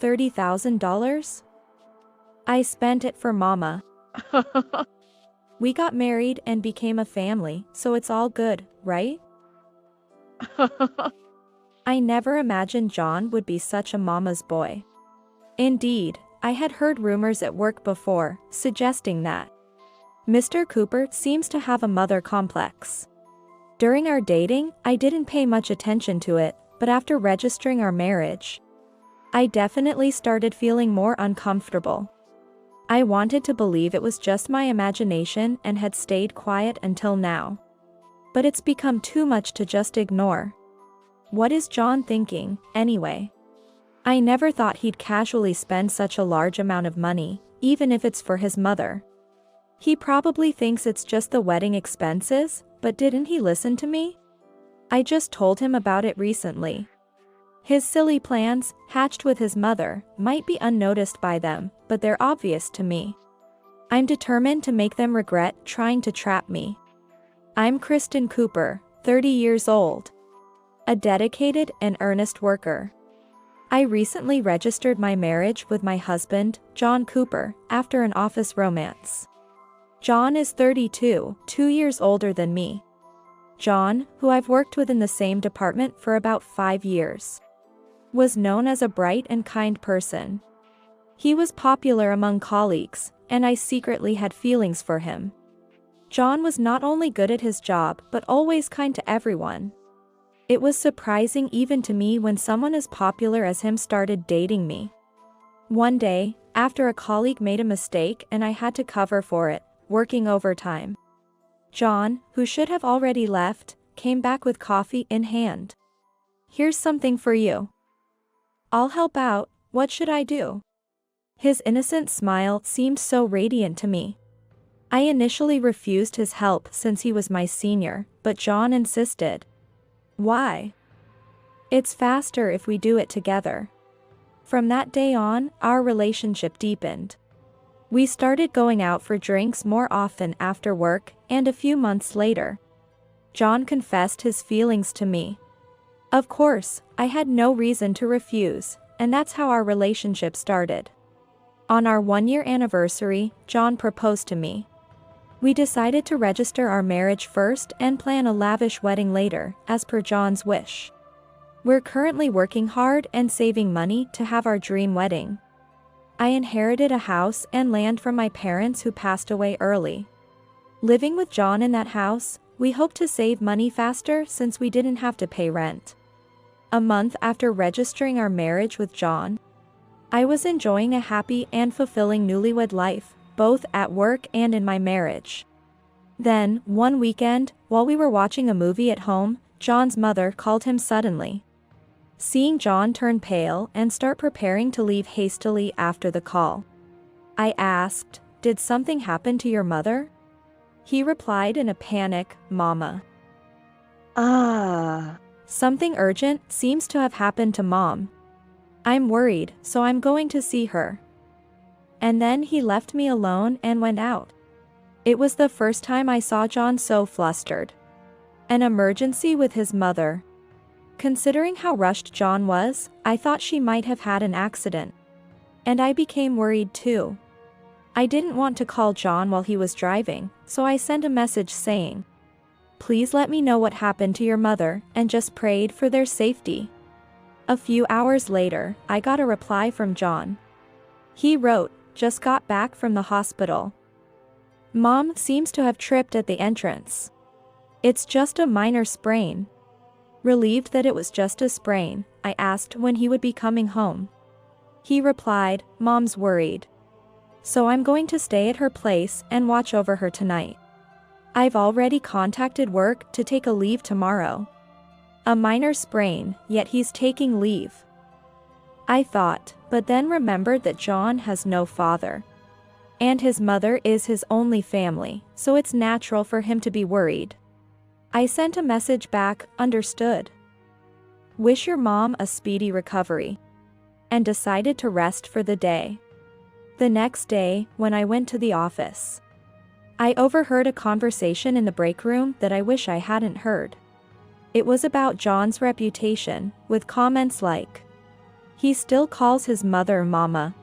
$30,000? I spent it for mama. We got married and became a family, so it's all good, right? I never imagined John would be such a mama's boy. Indeed, I had heard rumors at work before, suggesting that Mr. Cooper seems to have a mother complex. During our dating, I didn't pay much attention to it, but after registering our marriage, I definitely started feeling more uncomfortable. I wanted to believe it was just my imagination and had stayed quiet until now. But it's become too much to just ignore. What is John thinking, anyway? I never thought he'd casually spend such a large amount of money, even if it's for his mother. He probably thinks it's just the wedding expenses, but didn't he listen to me? I just told him about it recently. His silly plans, hatched with his mother, might be unnoticed by them, but they're obvious to me. I'm determined to make them regret trying to trap me. I'm Kristen Cooper, 30 years old. A dedicated and earnest worker. I recently registered my marriage with my husband, John Cooper, after an office romance. John is 32, 2 years older than me. John, who I've worked with in the same department for about 5 years, was known as a bright and kind person. He was popular among colleagues, and I secretly had feelings for him. John was not only good at his job but always kind to everyone. It was surprising even to me when someone as popular as him started dating me. One day, after a colleague made a mistake and I had to cover for it, working overtime, John, who should have already left, came back with coffee in hand. "Here's something for you." "I'll help out, what should I do?" His innocent smile seemed so radiant to me. I initially refused his help since he was my senior, but John insisted. "Why?" "It's faster if we do it together." From that day on, our relationship deepened. We started going out for drinks more often after work, and a few months later, John confessed his feelings to me. Of course, I had no reason to refuse, and that's how our relationship started. On our 1-year anniversary, John proposed to me. We decided to register our marriage first and plan a lavish wedding later, as per John's wish. We're currently working hard and saving money to have our dream wedding. I inherited a house and land from my parents who passed away early. Living with John in that house, we hoped to save money faster since we didn't have to pay rent. A month after registering our marriage with John, I was enjoying a happy and fulfilling newlywed life, both at work and in my marriage. Then, one weekend, while we were watching a movie at home, John's mother called him suddenly. Seeing John turn pale and start preparing to leave hastily after the call, I asked, "Did something happen to your mother?" He replied in a panic, "Mama. Something urgent seems to have happened to Mom. I'm worried, so I'm going to see her." And then he left me alone and went out. It was the first time I saw John so flustered. An emergency with his mother. Considering how rushed John was, I thought she might have had an accident. And I became worried too. I didn't want to call John while he was driving, so I sent a message saying, "Please let me know what happened to your mother," and just prayed for their safety. A few hours later, I got a reply from John. He wrote, "Just got back from the hospital. Mom seems to have tripped at the entrance. It's just a minor sprain." Relieved that it was just a sprain, I asked when he would be coming home. He replied, "Mom's worried. So I'm going to stay at her place and watch over her tonight. I've already contacted work to take a leave tomorrow." A minor sprain, yet he's taking leave. I thought, but then remembered that John has no father. And his mother is his only family, so it's natural for him to be worried. I sent a message back, "Understood. Wish your mom a speedy recovery." And decided to rest for the day. The next day, when I went to the office, I overheard a conversation in the break room that I wish I hadn't heard. It was about John's reputation, with comments like, He still calls his mother mama.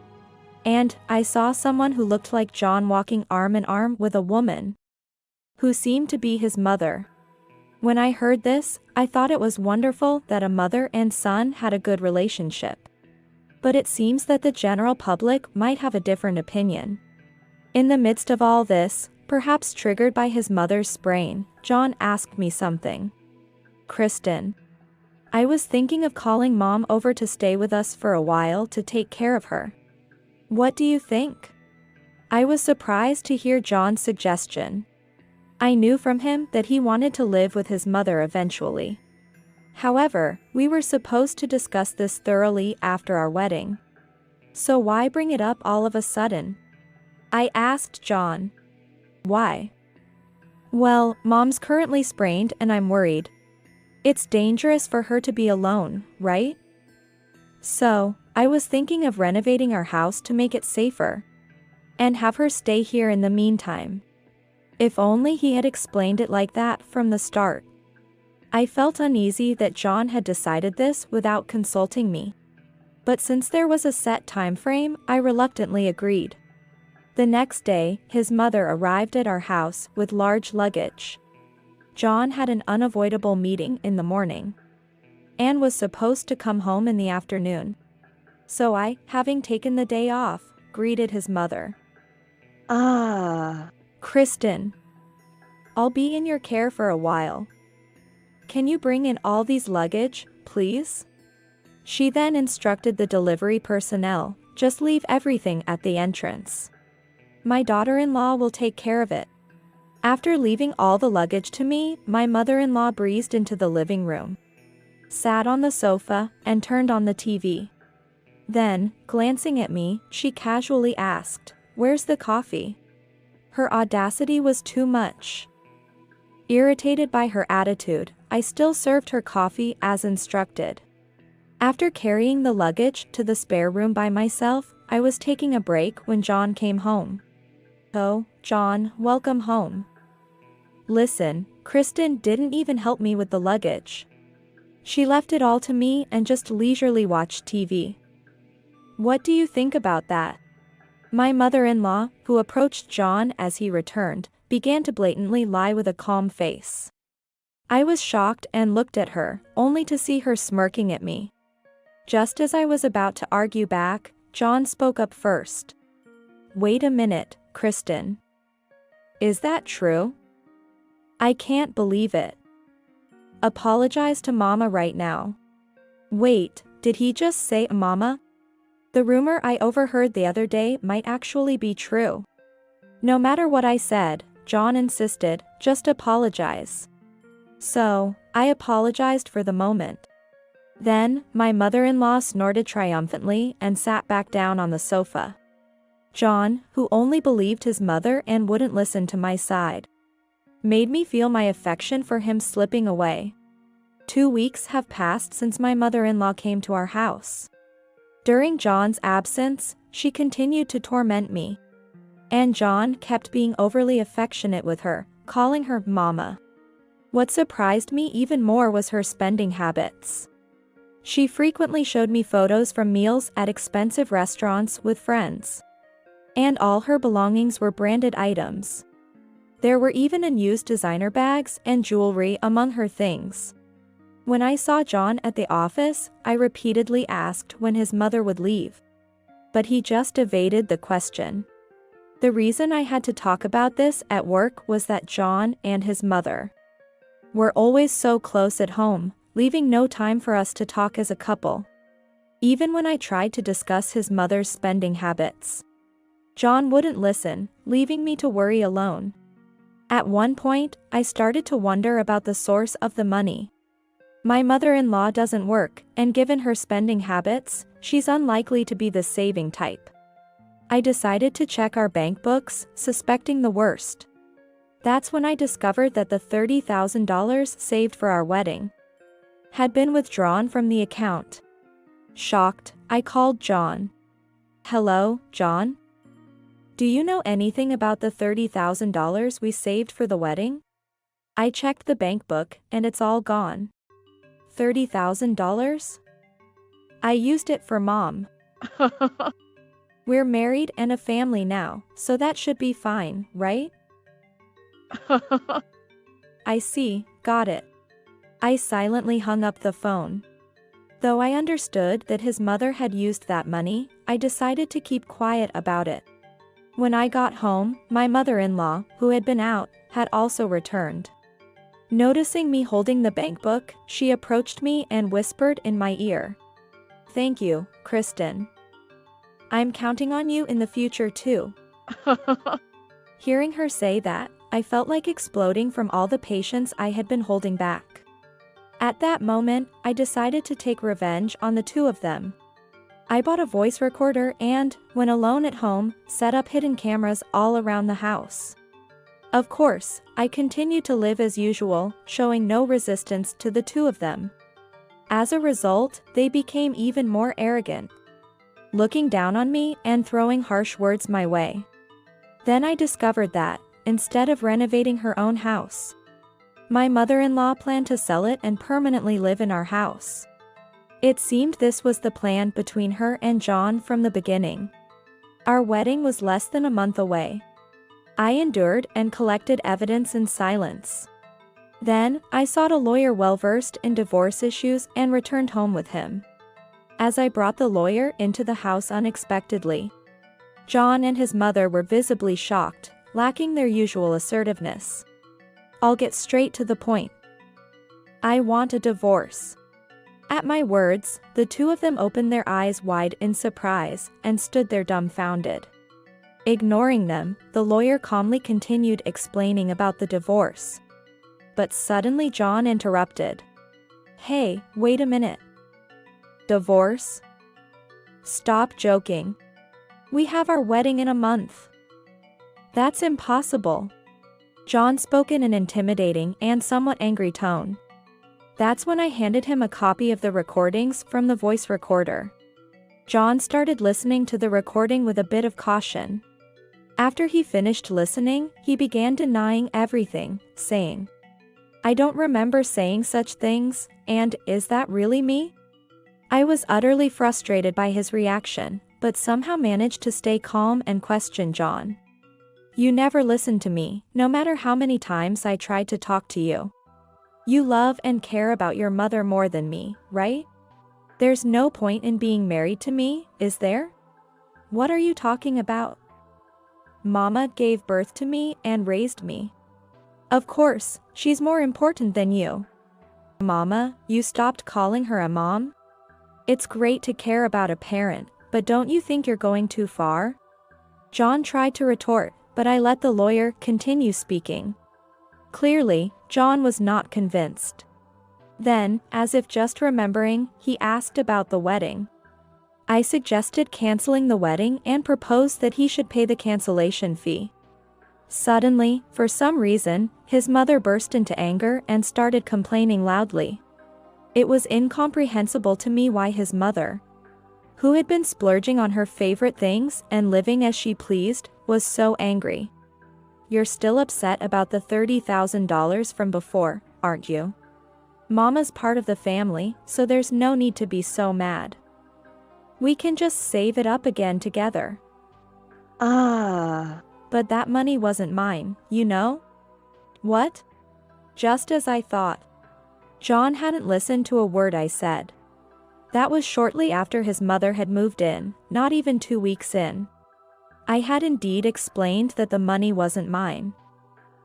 And I saw someone who looked like John walking arm in arm with a woman who seemed to be his mother. When I heard this, I thought it was wonderful that a mother and son had a good relationship. But it seems that the general public might have a different opinion. In the midst of all this, perhaps triggered by his mother's sprain, John asked me something. Kristen. I was thinking of calling Mom over to stay with us for a while to take care of her. What do you think? I was surprised to hear John's suggestion. I knew from him that he wanted to live with his mother eventually. However, we were supposed to discuss this thoroughly after our wedding. So why bring it up all of a sudden? I asked John. Why? Well, Mom's currently sprained and I'm worried. It's dangerous for her to be alone, right? So, I was thinking of renovating our house to make it safer. And have her stay here in the meantime. If only he had explained it like that from the start. I felt uneasy that John had decided this without consulting me. But since there was a set time frame, I reluctantly agreed. The next day, his mother arrived at our house with large luggage. John had an unavoidable meeting in the morning. And was supposed to come home in the afternoon. So I, having taken the day off, greeted his mother. Kristen. I'll be in your care for a while. Can you bring in all these luggage, please? She then instructed the delivery personnel, just leave everything at the entrance. My daughter-in-law will take care of it. After leaving all the luggage to me, my mother-in-law breezed into the living room, sat on the sofa, and turned on the TV. Then, glancing at me, she casually asked, "Where's the coffee?" Her audacity was too much. Irritated by her attitude, I still served her coffee as instructed. After carrying the luggage to the spare room by myself, I was taking a break when John came home. "Oh, John, welcome home. Listen, Kristen didn't even help me with the luggage. She left it all to me and just leisurely watched TV. What do you think about that?" My mother-in-law, who approached John as he returned, began to blatantly lie with a calm face. I was shocked and looked at her, only to see her smirking at me. Just as I was about to argue back, John spoke up first. "Wait a minute, Kristen. Is that true? I can't believe it. Apologize to Mama right now." Wait, did he just say Mama? The rumor I overheard the other day might actually be true. No matter what I said, John insisted, "Just apologize." So, I apologized for the moment. Then, my mother-in-law snorted triumphantly and sat back down on the sofa. John, who only believed his mother and wouldn't listen to my side, made me feel my affection for him slipping away. 2 weeks have passed since my mother-in-law came to our house. During John's absence, she continued to torment me. And John kept being overly affectionate with her, calling her Mama. What surprised me even more was her spending habits. She frequently showed me photos from meals at expensive restaurants with friends. And all her belongings were branded items. There were even unused designer bags and jewelry among her things. When I saw John at the office, I repeatedly asked when his mother would leave. But he just evaded the question. The reason I had to talk about this at work was that John and his mother were always so close at home, leaving no time for us to talk as a couple. Even when I tried to discuss his mother's spending habits, John wouldn't listen, leaving me to worry alone. At one point, I started to wonder about the source of the money. My mother-in-law doesn't work, and given her spending habits, she's unlikely to be the saving type. I decided to check our bank books, suspecting the worst. That's when I discovered that the $30,000 saved for our wedding had been withdrawn from the account. Shocked, I called John. "Hello, John? Do you know anything about the $30,000 we saved for the wedding? I checked the bank book, and it's all gone." $30,000? I used it for Mom. We're married and a family now, so that should be fine, right? I see, got it. I silently hung up the phone. Though I understood that his mother had used that money, I decided to keep quiet about it. When I got home, my mother-in-law, who had been out, had also returned. Noticing me holding the bank book, she approached me and whispered in my ear. "Thank you, Kristen. I'm counting on you in the future too." Hearing her say that, I felt like exploding from all the patience I had been holding back. At that moment, I decided to take revenge on the two of them. I bought a voice recorder and, when alone at home, set up hidden cameras all around the house. Of course, I continued to live as usual, showing no resistance to the two of them. As a result, they became even more arrogant, looking down on me and throwing harsh words my way. Then I discovered that, instead of renovating her own house, my mother-in-law planned to sell it and permanently live in our house. It seemed this was the plan between her and John from the beginning. Our wedding was less than a month away. I endured and collected evidence in silence. Then, I sought a lawyer well-versed in divorce issues and returned home with him. As I brought the lawyer into the house unexpectedly, John and his mother were visibly shocked, lacking their usual assertiveness. "I'll get straight to the point. I want a divorce." At my words, the two of them opened their eyes wide in surprise and stood there dumbfounded. Ignoring them, the lawyer calmly continued explaining about the divorce. But suddenly John interrupted. "Hey, wait a minute. Divorce? Stop joking. We have our wedding in a month. That's impossible." John spoke in an intimidating and somewhat angry tone. That's when I handed him a copy of the recordings from the voice recorder. John started listening to the recording with a bit of caution. After he finished listening, he began denying everything, saying, "I don't remember saying such things, and is that really me?" I was utterly frustrated by his reaction, but somehow managed to stay calm and question John. "You never listened to me, no matter how many times I tried to talk to you. You love and care about your mother more than me, right? There's no point in being married to me, is there? What are you talking about? Mama gave birth to me and raised me. Of course, she's more important than you." "Mama, you stopped calling her a mom? It's great to care about a parent, but don't you think you're going too far?" John tried to retort, but I let the lawyer continue speaking. Clearly, John was not convinced. Then, as if just remembering, he asked about the wedding. I suggested canceling the wedding and proposed that he should pay the cancellation fee. Suddenly, for some reason, his mother burst into anger and started complaining loudly. It was incomprehensible to me why his mother, who had been splurging on her favorite things and living as she pleased, was so angry. "You're still upset about the $30,000 from before, aren't you? Mama's part of the family, so there's no need to be so mad. We can just save it up again together." But that money wasn't mine, you know? "What?" Just as I thought. John hadn't listened to a word I said. That was shortly after his mother had moved in, not even 2 weeks in. I had indeed explained that the money wasn't mine.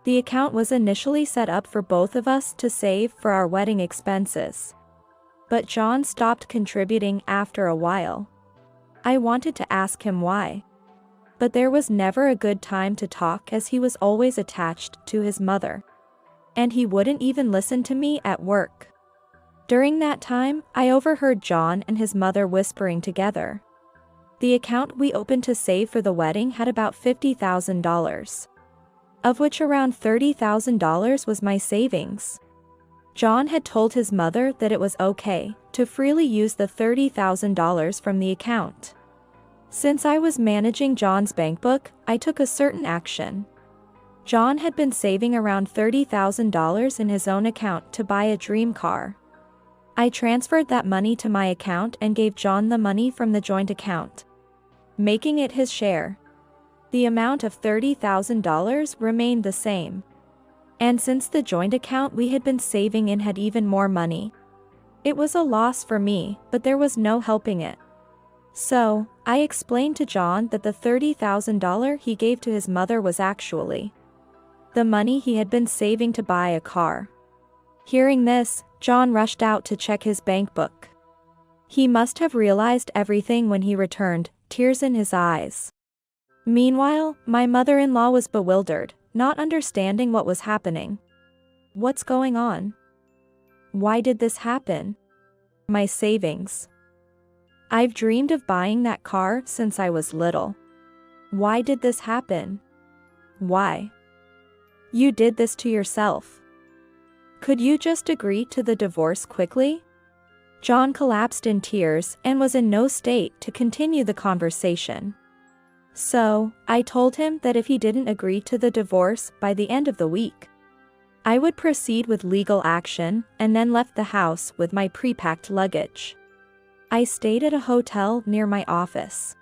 The account was initially set up for both of us to save for our wedding expenses. But John stopped contributing after a while. I wanted to ask him why. But there was never a good time to talk as he was always attached to his mother. And he wouldn't even listen to me at work. During that time, I overheard John and his mother whispering together. The account we opened to save for the wedding had about $50,000, of which around $30,000 was my savings. John had told his mother that it was okay to freely use the $30,000 from the account. Since I was managing John's bank book, I took a certain action. John had been saving around $30,000 in his own account to buy a dream car. I transferred that money to my account and gave John the money from the joint account, making it his share. The amount of $30,000 remained the same. And since the joint account we had been saving in had even more money, it was a loss for me, but there was no helping it. So, I explained to John that the $30,000 he gave to his mother was actually the money he had been saving to buy a car. Hearing this, John rushed out to check his bank book. He must have realized everything when he returned, tears in his eyes. Meanwhile, my mother-in-law was bewildered, not understanding what was happening. What's going on? Why did this happen? My savings. I've dreamed of buying that car since I was little. Why did this happen? Why? You did this to yourself. Could you just agree to the divorce quickly? John collapsed in tears and was in no state to continue the conversation. So, I told him that if he didn't agree to the divorce by the end of the week, I would proceed with legal action, and then left the house with my pre-packed luggage. I stayed at a hotel near my office.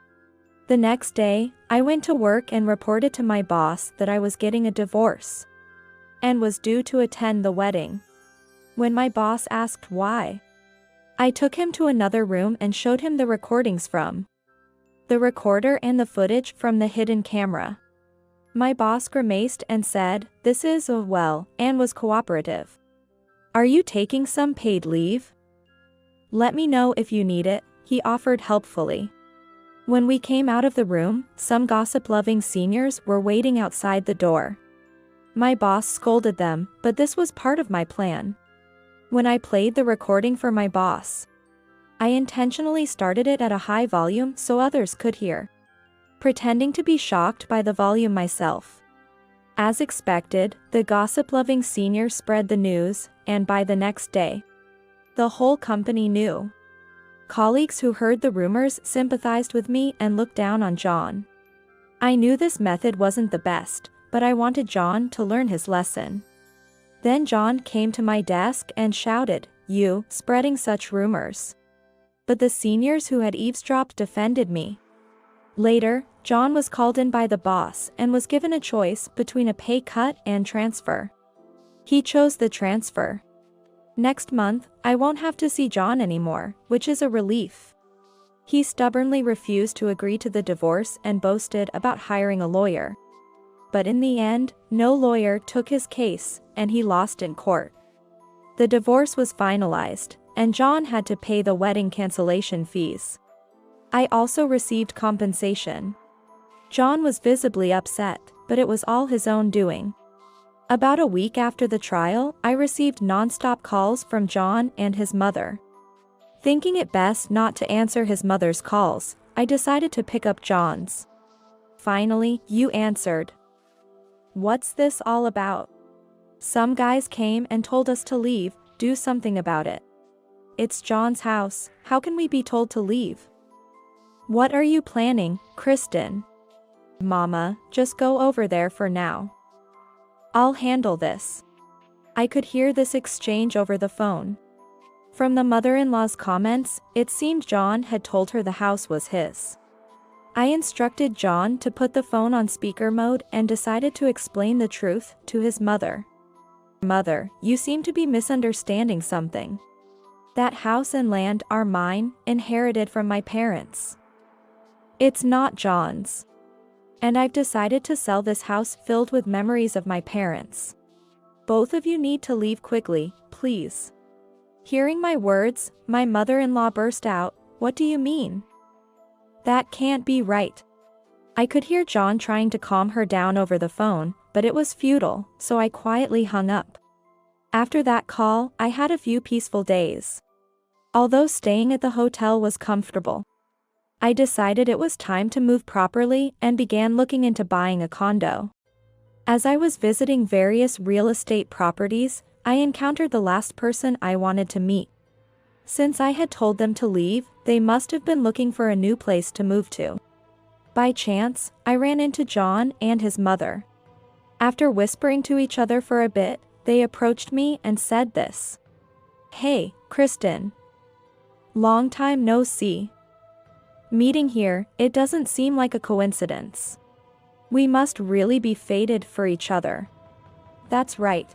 The next day, I went to work and reported to my boss that I was getting a divorce and was due to attend the wedding. When my boss asked why, I took him to another room and showed him the recordings from the recorder and the footage from the hidden camera. My boss grimaced and said, "This is, well," and was cooperative. "Are you taking some paid leave? Let me know if you need it," he offered helpfully. When we came out of the room, some gossip-loving seniors were waiting outside the door. My boss scolded them, but this was part of my plan. When I played the recording for my boss, I intentionally started it at a high volume so others could hear, pretending to be shocked by the volume myself. As expected, the gossip-loving senior spread the news, and by the next day, the whole company knew. Colleagues who heard the rumors sympathized with me and looked down on John. I knew this method wasn't the best, but I wanted John to learn his lesson. Then John came to my desk and shouted, "You, spreading such rumors." But the seniors who had eavesdropped defended me. Later, John was called in by the boss and was given a choice between a pay cut and transfer. He chose the transfer. Next month, I won't have to see John anymore, which is a relief. He stubbornly refused to agree to the divorce and boasted about hiring a lawyer. But in the end, no lawyer took his case, and he lost in court. The divorce was finalized, and John had to pay the wedding cancellation fees. I also received compensation. John was visibly upset, but it was all his own doing. About a week after the trial, I received non-stop calls from John and his mother. Thinking it best not to answer his mother's calls, I decided to pick up John's. Finally, you answered. What's this all about? Some guys came and told us to leave, do something about it. It's John's house, how can we be told to leave? What are you planning, Kristen? Mama, just go over there for now. I'll handle this. I could hear this exchange over the phone. From the mother-in-law's comments, it seemed John had told her the house was his. I instructed John to put the phone on speaker mode and decided to explain the truth to his mother. Mother, you seem to be misunderstanding something. That house and land are mine, inherited from my parents. It's not John's. And I've decided to sell this house filled with memories of my parents. Both of you need to leave quickly, please. Hearing my words, my mother-in-law burst out, "What do you mean? That can't be right." I could hear John trying to calm her down over the phone, but it was futile, so I quietly hung up. After that call, I had a few peaceful days. Although staying at the hotel was comfortable, I decided it was time to move properly and began looking into buying a condo. As I was visiting various real estate properties, I encountered the last person I wanted to meet. Since I had told them to leave, they must have been looking for a new place to move to. By chance, I ran into John and his mother. After whispering to each other for a bit, they approached me and said this. Hey, Kristen. Long time no see. Meeting here, it doesn't seem like a coincidence. We must really be fated for each other. That's right.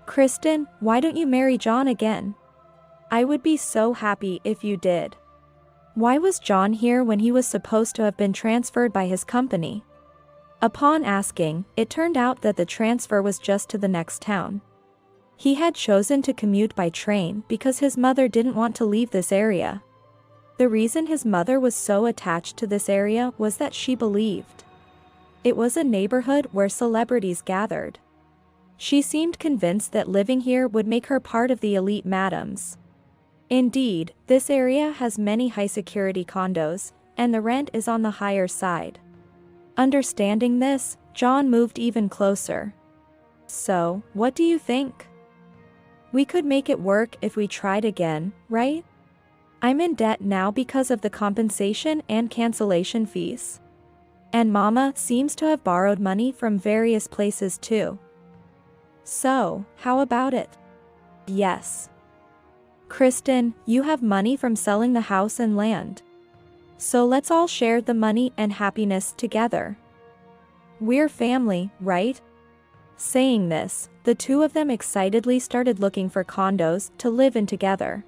Kristen, why don't you marry John again? I would be so happy if you did. Why was John here when he was supposed to have been transferred by his company? Upon asking, it turned out that the transfer was just to the next town. He had chosen to commute by train because his mother didn't want to leave this area. The reason his mother was so attached to this area was that she believed it was a neighborhood where celebrities gathered. She seemed convinced that living here would make her part of the elite madams. Indeed, this area has many high-security condos, and the rent is on the higher side. Understanding this, John moved even closer. So, what do you think? We could make it work if we tried again, right? I'm in debt now because of the compensation and cancellation fees. And Mama seems to have borrowed money from various places too. So, how about it? Yes. Kristen, you have money from selling the house and land. So let's all share the money and happiness together. We're family, right? Saying this, the two of them excitedly started looking for condos to live in together.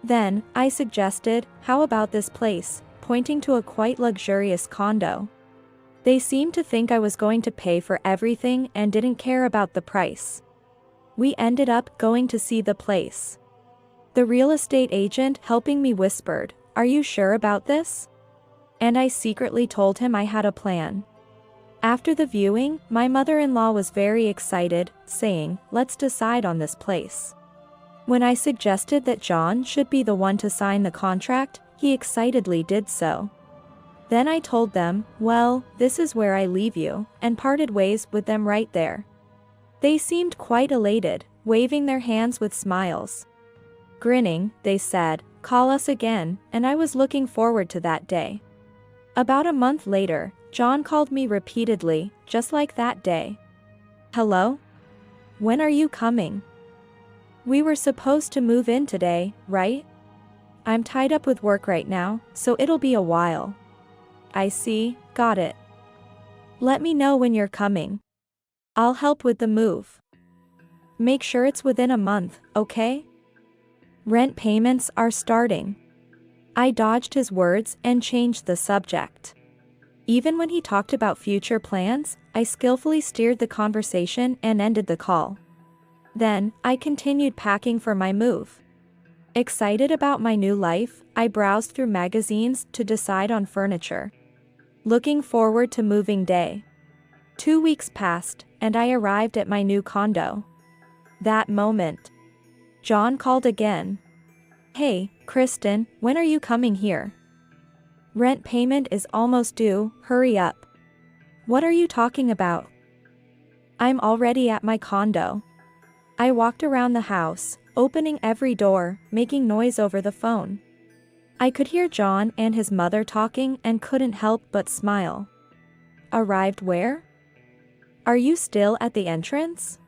Then, I suggested, how about this place, pointing to a quite luxurious condo. They seemed to think I was going to pay for everything and didn't care about the price. We ended up going to see the place. The real estate agent helping me whispered, "Are you sure about this?" And I secretly told him I had a plan. After the viewing, my mother-in-law was very excited, saying, "Let's decide on this place." When I suggested that John should be the one to sign the contract, he excitedly did so. Then I told them, "Well, this is where I leave you," and parted ways with them right there. They seemed quite elated, waving their hands with smiles. Grinning, they said, "Call us again," and I was looking forward to that day. About a month later, John called me repeatedly, just like that day. "Hello? When are you coming? We were supposed to move in today, right? I'm tied up with work right now, so it'll be a while." "I see, got it. Let me know when you're coming. I'll help with the move. Make sure it's within a month, okay? Rent payments are starting." I dodged his words and changed the subject. Even when he talked about future plans, I skillfully steered the conversation and ended the call. Then, I continued packing for my move. Excited about my new life, I browsed through magazines to decide on furniture. Looking forward to moving day. 2 weeks passed, and I arrived at my new condo. That moment, John called again. "Hey, Kristen, when are you coming here? Rent payment is almost due, hurry up." "What are you talking about? I'm already at my condo." I walked around the house, opening every door, making noise over the phone. I could hear John and his mother talking and couldn't help but smile. "Arrived where? Are you still at the entrance?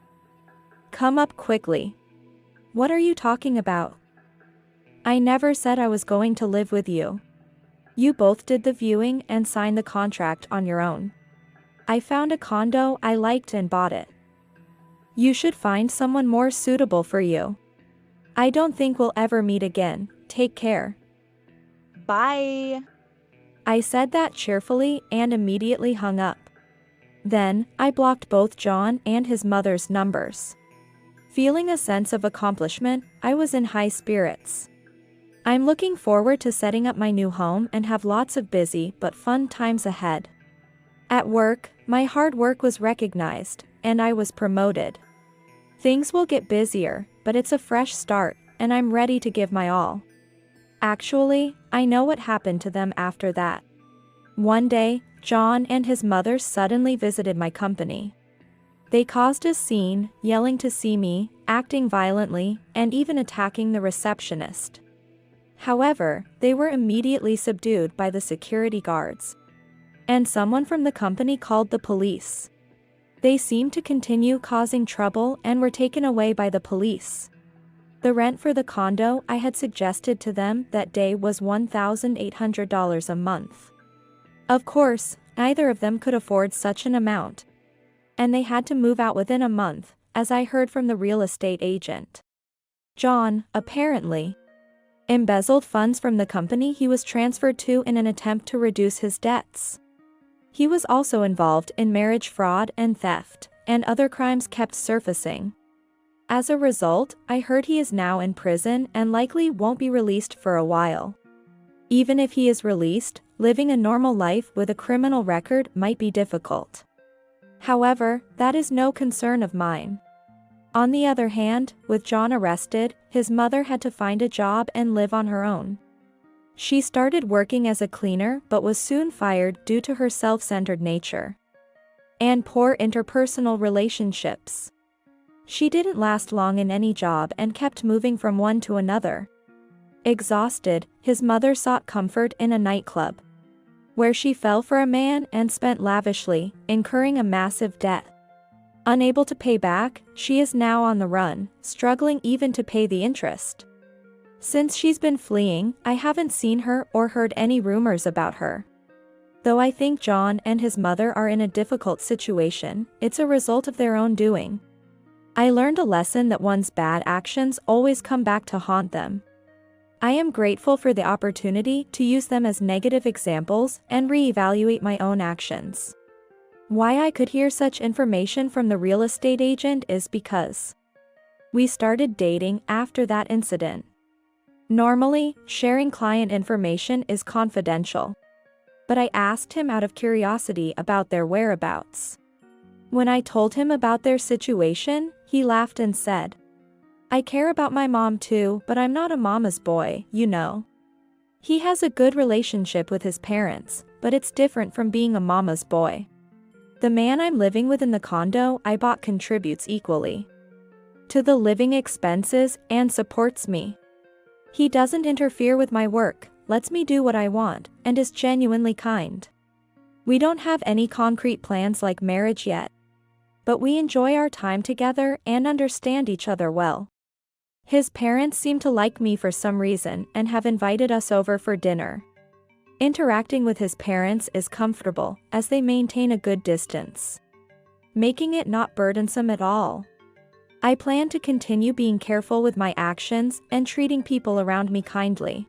Come up quickly. What are you talking about? I never said I was going to live with you. You both did the viewing and signed the contract on your own. I found a condo I liked and bought it. You should find someone more suitable for you. I don't think we'll ever meet again, take care. Bye." I said that cheerfully and immediately hung up. Then, I blocked both John and his mother's numbers. Feeling a sense of accomplishment, I was in high spirits. I'm looking forward to setting up my new home and have lots of busy but fun times ahead. At work, my hard work was recognized, and I was promoted. Things will get busier, but it's a fresh start, and I'm ready to give my all. Actually, I know what happened to them after that. One day, John and his mother suddenly visited my company. They caused a scene, yelling to see me, acting violently, and even attacking the receptionist. However, they were immediately subdued by the security guards. And someone from the company called the police. They seemed to continue causing trouble and were taken away by the police. The rent for the condo I had suggested to them that day was $1,800 a month. Of course, neither of them could afford such an amount. And they had to move out within a month, as I heard from the real estate agent. John, apparently, embezzled funds from the company he was transferred to in an attempt to reduce his debts. He was also involved in marriage fraud and theft, and other crimes kept surfacing. As a result, I heard he is now in prison and likely won't be released for a while. Even if he is released, living a normal life with a criminal record might be difficult. However, that is no concern of mine. On the other hand, with John arrested, his mother had to find a job and live on her own. She started working as a cleaner but was soon fired due to her self-centered nature and poor interpersonal relationships. She didn't last long in any job and kept moving from one to another. Exhausted, his mother sought comfort in a nightclub, where she fell for a man and spent lavishly, incurring a massive debt. Unable to pay back, she is now on the run, struggling even to pay the interest. Since she's been fleeing, I haven't seen her or heard any rumors about her. Though I think John and his mother are in a difficult situation, it's a result of their own doing. I learned a lesson that one's bad actions always come back to haunt them. I am grateful for the opportunity to use them as negative examples and reevaluate my own actions. Why I could hear such information from the real estate agent is because we started dating after that incident. Normally, sharing client information is confidential, but I asked him out of curiosity about their whereabouts. When I told him about their situation, he laughed and said, "I care about my mom too, but I'm not a mama's boy, you know." He has a good relationship with his parents, but it's different from being a mama's boy. The man I'm living with in the condo I bought contributes equally to the living expenses and supports me. He doesn't interfere with my work, lets me do what I want, and is genuinely kind. We don't have any concrete plans like marriage yet, but we enjoy our time together and understand each other well. His parents seem to like me for some reason and have invited us over for dinner. Interacting with his parents is comfortable, as they maintain a good distance, making it not burdensome at all. I plan to continue being careful with my actions and treating people around me kindly.